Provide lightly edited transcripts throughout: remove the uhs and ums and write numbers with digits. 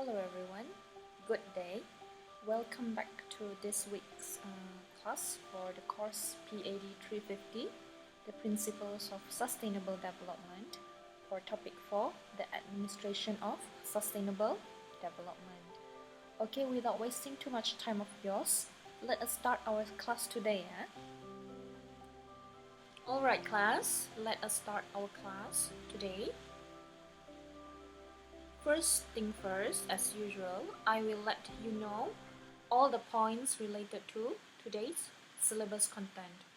Hello everyone, good day. Welcome back to this week's class for the course PAD350, the Principles of Sustainable Development, for topic 4, the Administration of Sustainable Development. Okay, without wasting too much time of yours, let us start our class today. Alright class, let us start our class today. First thing first, as usual, I will let you know all the points related to today's syllabus content.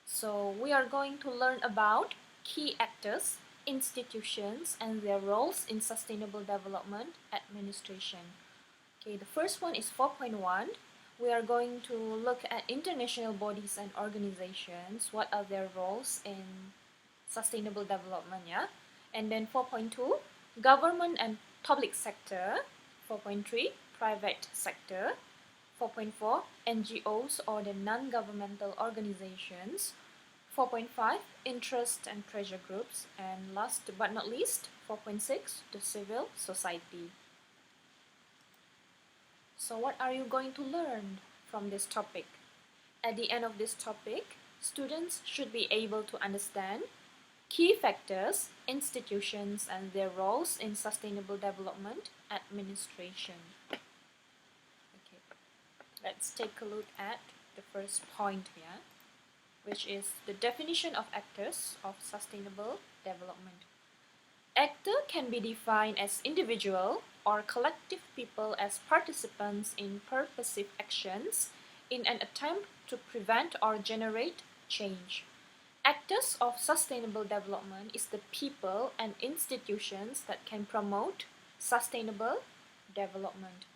So we are going to learn about key actors, institutions, and their roles in sustainable development administration. Okay, the first one is 4.1. We are going to look at international bodies and organizations, what are their roles in sustainable development, yeah? And then 4.2, government and public sector. 4.3, private sector. 4.4, NGOs or the non-governmental organizations. 4.5, interest and pressure groups. And last but not least, 4.6, the civil society. So what are you going to learn from this topic? At the end of this topic, students should be able to understand key factors, institutions, and their roles in sustainable development administration. Okay, let's take a look at the first point here, which is the definition of actors of sustainable development. Actor can be defined as individual or collective people as participants in purposive actions in an attempt to prevent or generate change. Actors of sustainable development is the people and institutions that can promote sustainable development.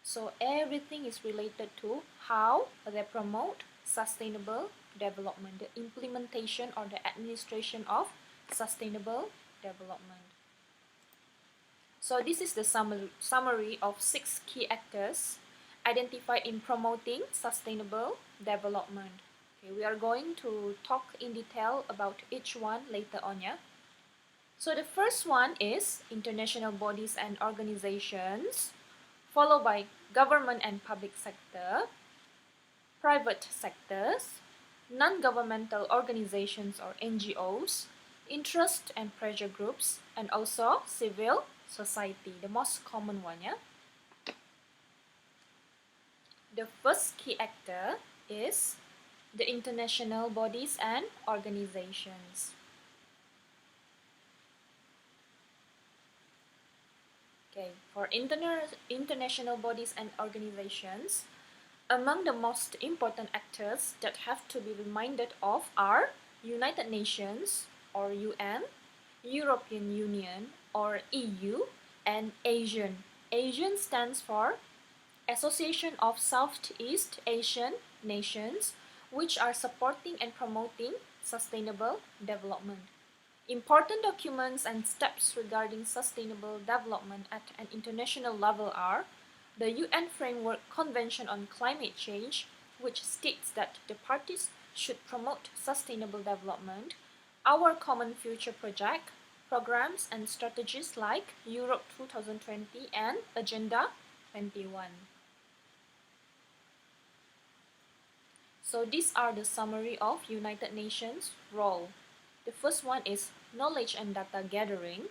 So everything is related to how they promote sustainable development, the implementation or the administration of sustainable development. So this is the summary of 6 key actors identified in promoting sustainable development. Okay, we are going to talk in detail about each one later on, yeah? So the first one is international bodies and organizations, followed by government and public sector, private sectors, non-governmental organizations or NGOs, interest and pressure groups, and also civil society, the most common one, yeah? The first key actor is the international bodies and organizations. Okay, for international bodies and organizations, among the most important actors that have to be reminded of are United Nations or UN, European Union or EU, and ASEAN. ASEAN stands for Association of Southeast Asian Nations, which are supporting and promoting sustainable development. Important documents and steps regarding sustainable development at an international level are the UN Framework Convention on Climate Change, which states that the parties should promote sustainable development, our Common Future Project, programs and strategies like Europe 2020 and Agenda 21. So these are the summary of United Nations role. The first one is knowledge and data gathering.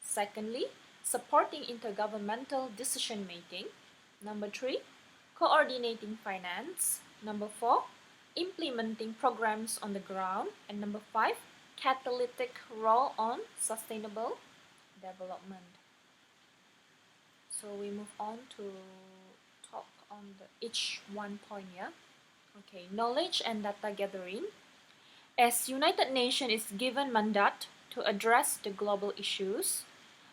Secondly, supporting intergovernmental decision making. Number 3, coordinating finance. Number 4, implementing programs on the ground. And number 5, catalytic role on sustainable development. So we move on to talk on each one point, yeah? Okay, knowledge and data gathering. As United Nations is given mandate to address the global issues,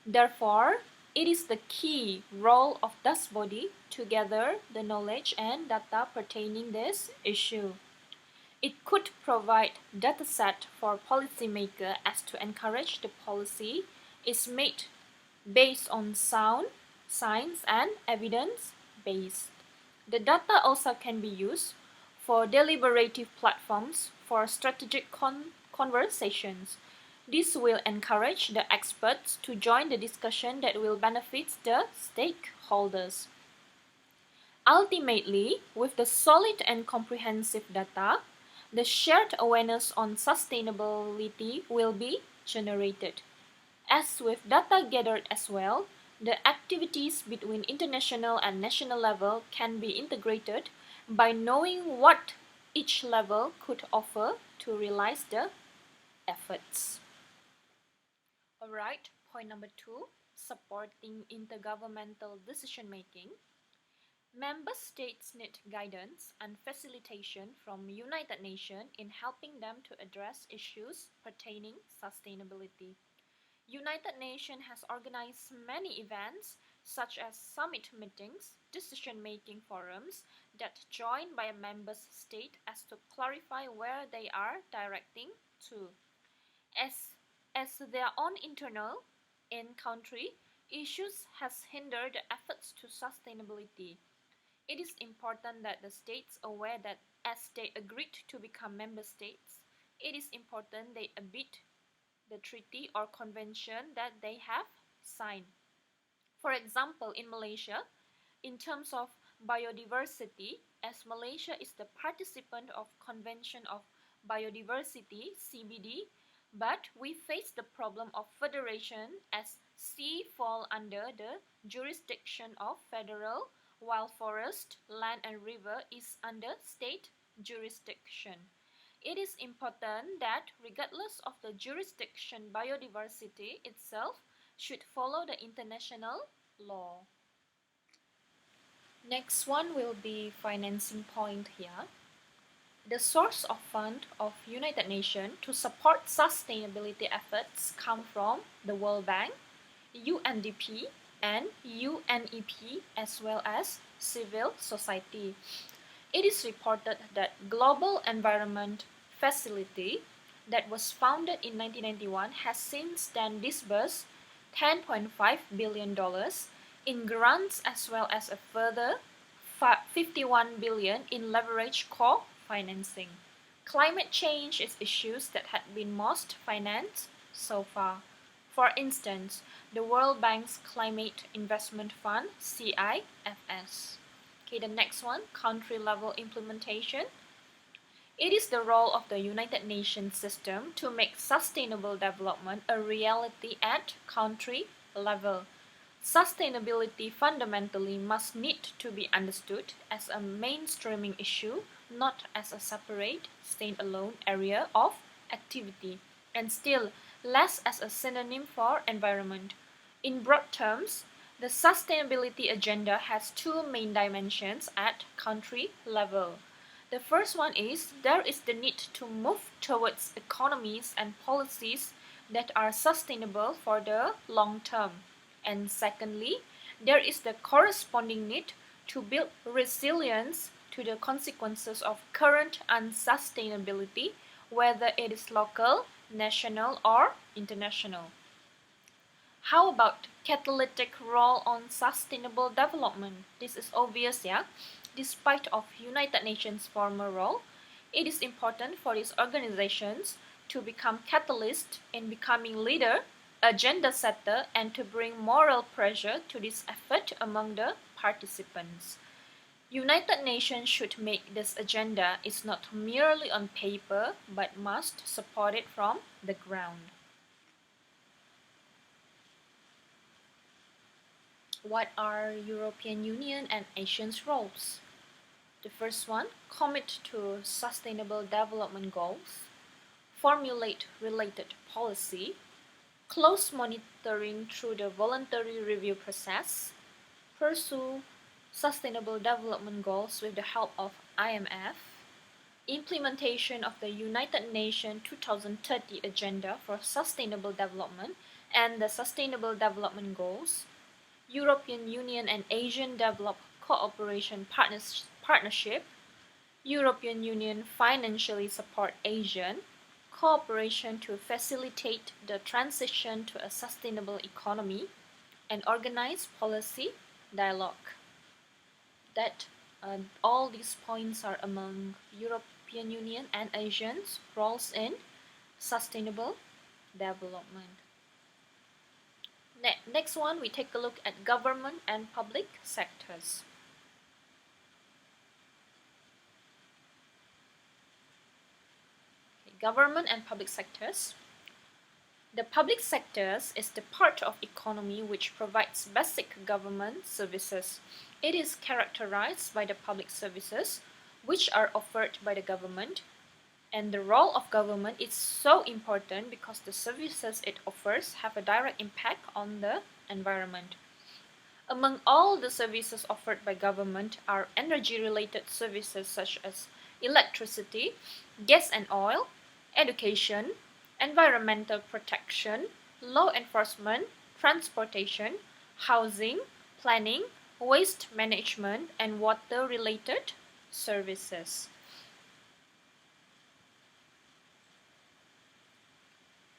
therefore, it is the key role of this body to gather the knowledge and data pertaining this issue. It could provide data set for policymaker as to encourage the policy is made based on sound science and evidence based. The data also can be used for deliberative platforms for strategic conversations. This will encourage the experts to join the discussion that will benefit the stakeholders. Ultimately, with the solid and comprehensive data, the shared awareness on sustainability will be generated. As with data gathered as well, the activities between international and national level can be integrated by knowing what each level could offer to realize the efforts. Alright, point number 2, supporting intergovernmental decision making. Member states need guidance and facilitation from United Nations in helping them to address issues pertaining sustainability. United Nations has organized many events such as summit meetings, decision-making forums that joined by a member state as to clarify where they are directing to. As their own internal in-country issues has hindered the efforts to sustainability. It is important that the states are aware that as they agreed to become member states, it is important they abide the treaty or convention that they have signed. For example, in Malaysia, in terms of biodiversity, as Malaysia is the participant of Convention of Biodiversity (CBD), but we face the problem of federation as sea fall under the jurisdiction of federal, while forest, land and river is under state jurisdiction. It is important that regardless of the jurisdiction, biodiversity itself should follow the international law. Next one will be financing point here. The source of fund of United Nations to support sustainability efforts come from the World Bank, UNDP, and UNEP, as well as civil society. It is reported that Global Environment Facility, that was founded in 1991, has since then disbursed $10.5 billion in grants as well as a further $51 billion in leverage co-financing. Climate change is issues that had been most financed so far. For instance, the World Bank's Climate Investment Fund, CIFS. Okay, the next one, country level implementation. It is the role of the United Nations system to make sustainable development a reality at country level. Sustainability fundamentally must need to be understood as a mainstreaming issue, not as a separate, standalone area of activity, and still less as a synonym for environment. In broad terms, the sustainability agenda has two main dimensions at country level. The first one is there is the need to move towards economies and policies that are sustainable for the long term. And secondly, there is the corresponding need to build resilience to the consequences of current unsustainability, whether it is local, national, or international. How about catalytic role on sustainable development? This is obvious, yeah? Despite of United Nations former role, it is important for these organizations to become catalyst in becoming leader, agenda setter, and to bring moral pressure to this effort among the participants. United Nations should make this agenda is not merely on paper, but must support it from the ground. What are European Union and Asians' roles? The first one, commit to sustainable development goals, formulate related policy, close monitoring through the voluntary review process, pursue sustainable development goals with the help of IMF, implementation of the United Nations 2030 Agenda for Sustainable Development and the Sustainable Development Goals, European Union and Asian Development Cooperation Partnership, European Union financially support Asian, cooperation to facilitate the transition to a sustainable economy, and organize policy dialogue. That all these points are among European Union and Asians' roles in sustainable development. Next one, we take a look at government and public sectors. Okay, government and public sectors. The public sectors is the part of economy which provides basic government services. It is characterized by the public services which are offered by the government, and the role of government is so important because the services it offers have a direct impact on the environment. Among all the services offered by government are energy-related services such as electricity, gas and oil, education, environmental protection, law enforcement, transportation, housing, planning, waste management, and water-related services.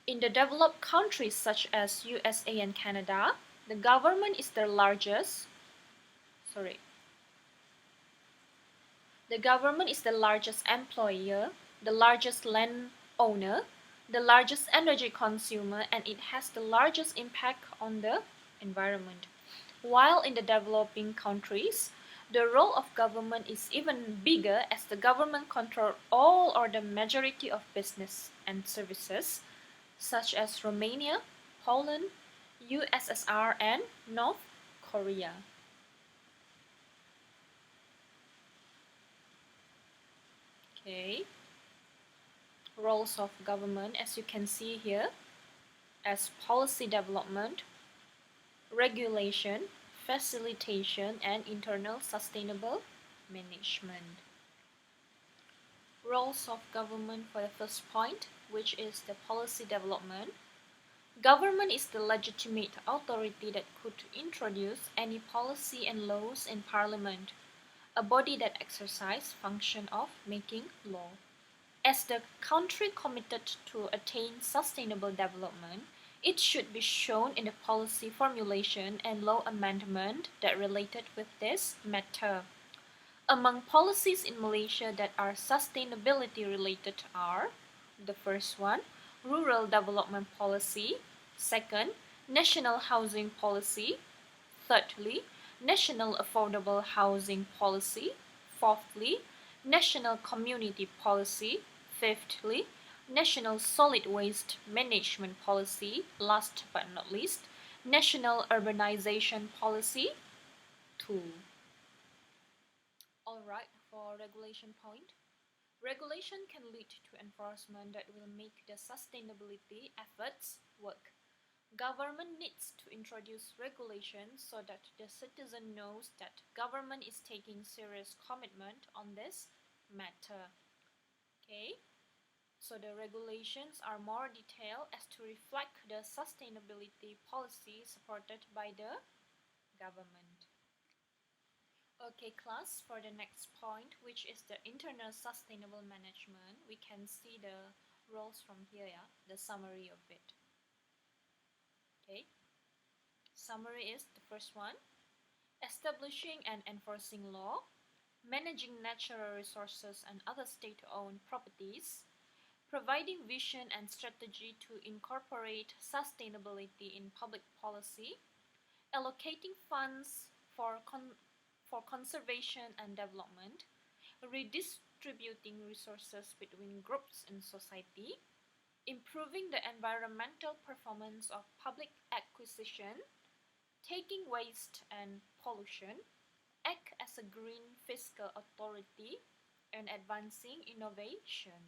In the developed countries such as USA and Canada, the government is the largest employer, the largest landowner, the largest energy consumer, and it has the largest impact on the environment. While in the developing countries, the role of government is even bigger as the government controls all or the majority of business and services, such as Romania, Poland, USSR, and North Korea. Okay. Roles of government, as you can see here, as policy development, regulation, facilitation, and internal sustainable management. Roles of government for the first point, which is the policy development. Government is the legitimate authority that could introduce any policy and laws in Parliament, a body that exercises function of making law. As the country committed to attain sustainable development, it should be shown in the policy formulation and law amendment that related with this matter. Among policies in Malaysia that are sustainability related are the first one, rural development policy, second, national housing policy, thirdly, national affordable housing policy, fourthly, national community policy, fifthly, national solid waste management policy, last but not least, national urbanization policy 2. Alright, for regulation point. Regulation can lead to enforcement that will make the sustainability efforts work. Government needs to introduce regulations so that the citizen knows that government is taking serious commitment on this matter. Okay, so the regulations are more detailed as to reflect the sustainability policy supported by the government. Okay class, for the next point, which is the internal sustainable management, we can see the roles from here, yeah, the summary of it. Okay, summary is the first one, establishing and enforcing law, managing natural resources and other state-owned properties, providing vision and strategy to incorporate sustainability in public policy, allocating funds for conservation and development, redistributing resources between groups in society, improving the environmental performance of public acquisition, taking waste and pollution, act as a green fiscal authority, and advancing innovation.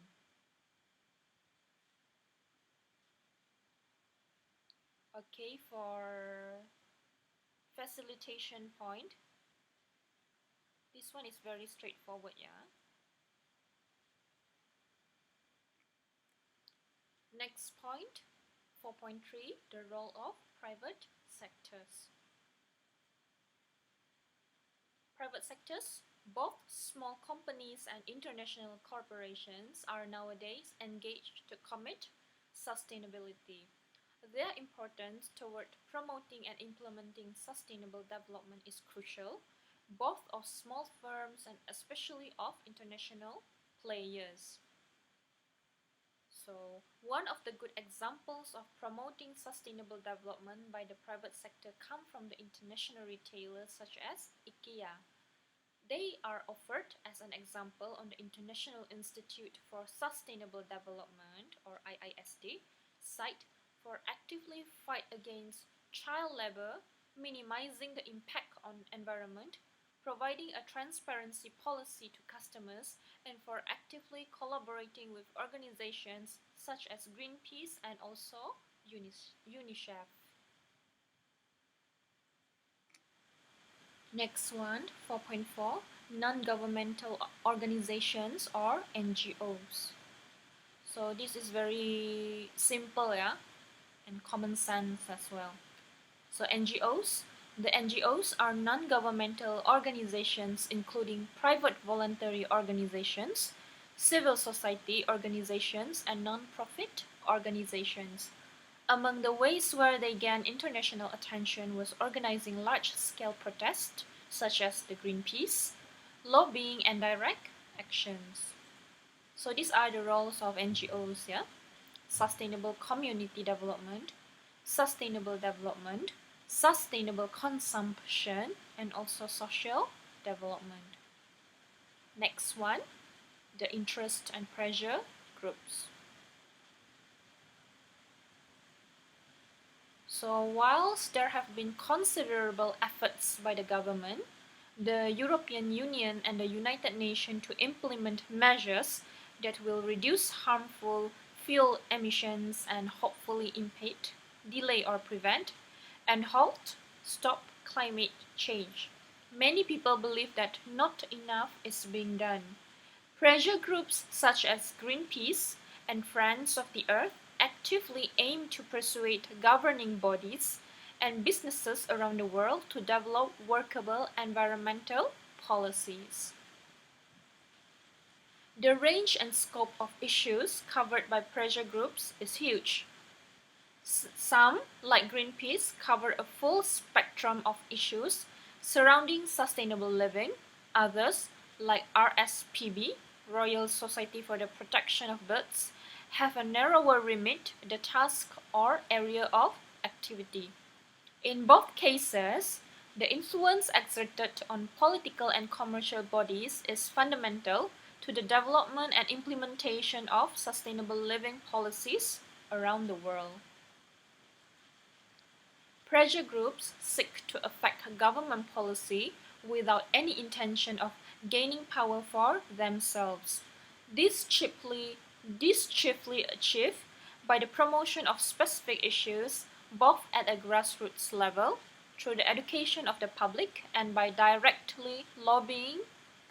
Okay, for facilitation point, this one is very straightforward, yeah. Next point, 4.3, the role of private sectors. Private sectors, both small companies and international corporations, are nowadays engaged to commit sustainability. Their importance toward promoting and implementing sustainable development is crucial, both of small firms and especially of international players. So, one of the good examples of promoting sustainable development by the private sector come from the international retailers such as IKEA. They are offered as an example on the International Institute for Sustainable Development or IISD site for actively fight against child labor, minimizing the impact on environment, providing a transparency policy to customers, and for actively collaborating with organizations such as Greenpeace and also UNICEF. Next one, 4.4, non-governmental organizations or NGOs. So this is very simple, yeah, and common sense as well. So NGOs, the NGOs are non-governmental organizations including private voluntary organizations, civil society organizations, and non-profit organizations. Among the ways where they gained international attention was organizing large-scale protests, such as the Greenpeace, lobbying, and direct actions. So these are the roles of NGOs, yeah? Sustainable community development, sustainable consumption, and also social development. Next one, the interest and pressure groups. So whilst there have been considerable efforts by the government, the European Union and the United Nations to implement measures that will reduce harmful fuel emissions and hopefully impede, delay or prevent, and stop climate change. Many people believe that not enough is being done. Pressure groups such as Greenpeace and Friends of the Earth actively aim to persuade governing bodies and businesses around the world to develop workable environmental policies. The range and scope of issues covered by pressure groups is huge. Some, like Greenpeace, cover a full spectrum of issues surrounding sustainable living. Others, like RSPB, Royal Society for the Protection of Birds, have a narrower remit, the task or area of activity. In both cases, the influence exerted on political and commercial bodies is fundamental to the development and implementation of sustainable living policies around the world. Pressure groups seek to affect government policy without any intention of gaining power for themselves. This chiefly achieved by the promotion of specific issues both at a grassroots level, through the education of the public, and by directly lobbying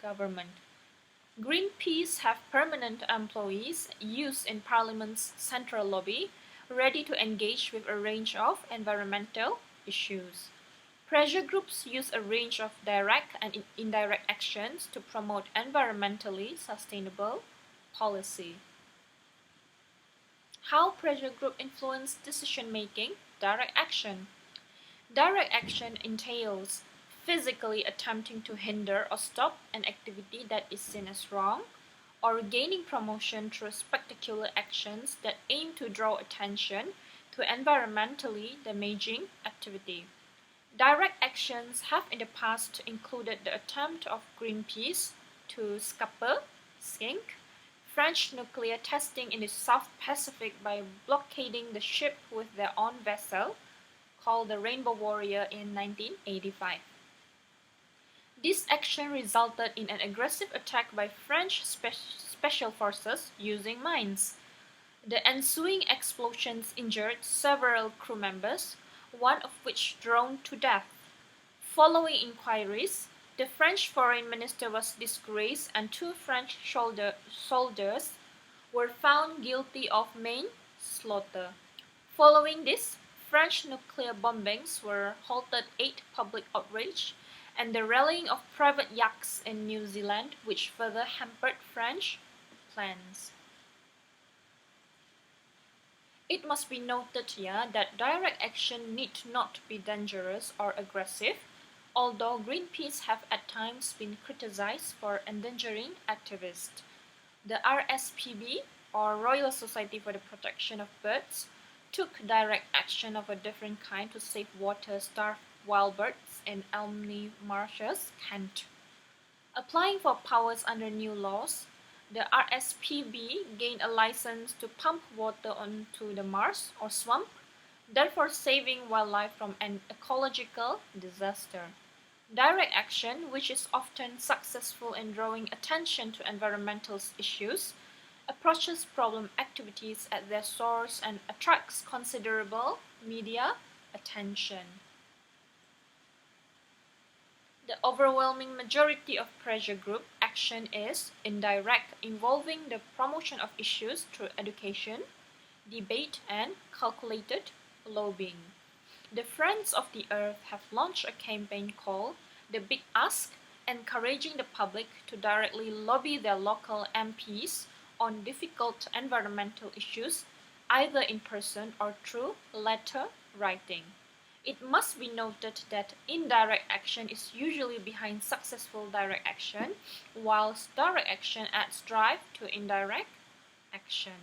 government. Greenpeace have permanent employees used in Parliament's central lobby, ready to engage with a range of environmental issues. Pressure groups use a range of direct and indirect actions to promote environmentally sustainable policy. How pressure group influence decision-making? Direct action. Direct action entails physically attempting to hinder or stop an activity that is seen as wrong, or gaining promotion through spectacular actions that aim to draw attention to environmentally damaging activity. Direct actions have in the past included the attempt of Greenpeace to sink French nuclear testing in the South Pacific by blockading the ship with their own vessel, called the Rainbow Warrior, in 1985. This action resulted in an aggressive attack by French special forces using mines. The ensuing explosions injured several crew members, one of which drowned to death. Following inquiries, the French foreign minister was disgraced and 2 French soldiers were found guilty of manslaughter. Following this, French nuclear bombings were halted, ate public outrage, and the rallying of private yachts in New Zealand, which further hampered French plans. It must be noted here that direct action need not be dangerous or aggressive, although Greenpeace have at times been criticized for endangering activists. The RSPB or Royal Society for the Protection of Birds took direct action of a different kind to save water-starved wild birds in Elmley marshes, Kent. Applying for powers under new laws, the RSPB gained a license to pump water onto the marsh or swamp, therefore saving wildlife from an ecological disaster. Direct action, which is often successful in drawing attention to environmental issues, approaches problem activities at their source and attracts considerable media attention. The overwhelming majority of pressure group action is indirect, involving the promotion of issues through education, debate, and calculated lobbying. The Friends of the Earth have launched a campaign called The Big Ask, encouraging the public to directly lobby their local MPs on difficult environmental issues, either in person or through letter writing. It must be noted that indirect action is usually behind successful direct action, whilst direct action adds drive to indirect action.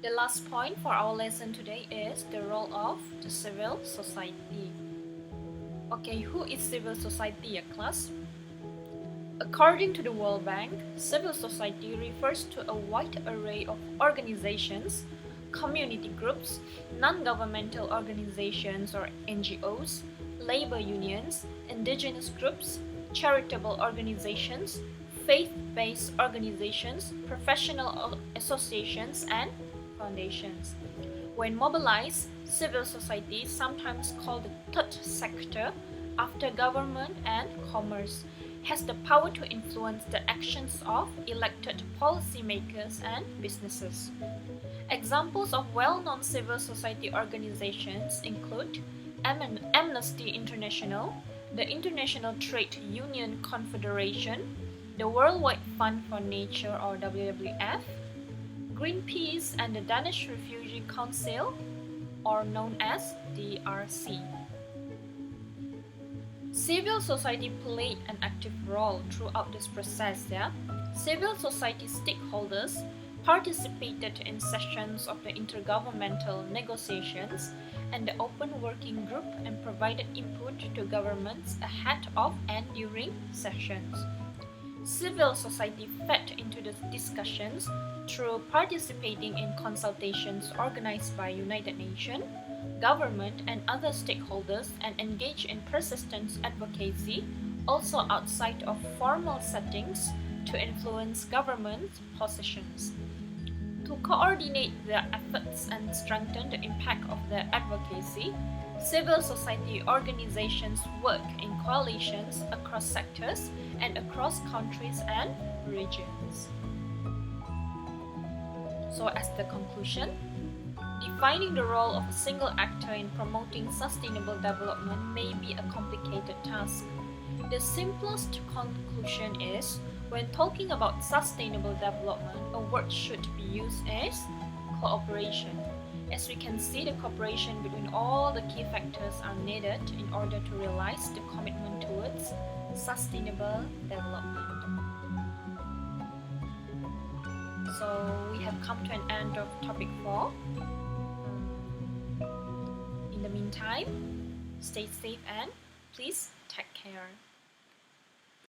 The last point for our lesson today is the role of the civil society. Okay, who is civil society, class? According to the World Bank, civil society refers to a wide array of organizations, community groups, non-governmental organizations or NGOs, labor unions, indigenous groups, charitable organizations, faith-based organizations, professional associations, and foundations. When mobilized, civil society is sometimes called the third sector after government and commerce, has the power to influence the actions of elected policymakers and businesses. Examples of well-known civil society organizations include Amnesty International, the International Trade Union Confederation, the Worldwide Fund for Nature or WWF, Greenpeace and the Danish Refugee Council, or known as DRC. Civil society played an active role throughout this process. Civil society stakeholders participated in sessions of the intergovernmental negotiations and the open working group and provided input to governments ahead of and during sessions. Civil society fed into the discussions through participating in consultations organized by United Nations, government and other stakeholders, and engaged in persistent advocacy also outside of formal settings to influence government positions. To coordinate their efforts and strengthen the impact of their advocacy, civil society organizations work in coalitions across sectors and across countries and regions. So as the conclusion, defining the role of a single actor in promoting sustainable development may be a complicated task. The simplest conclusion is, when talking about sustainable development, a word should be used as cooperation. As we can see, the cooperation between all the key factors are needed in order to realize the commitment towards sustainable development. So we have come to an end of topic 4. In the meantime, stay safe and please take care.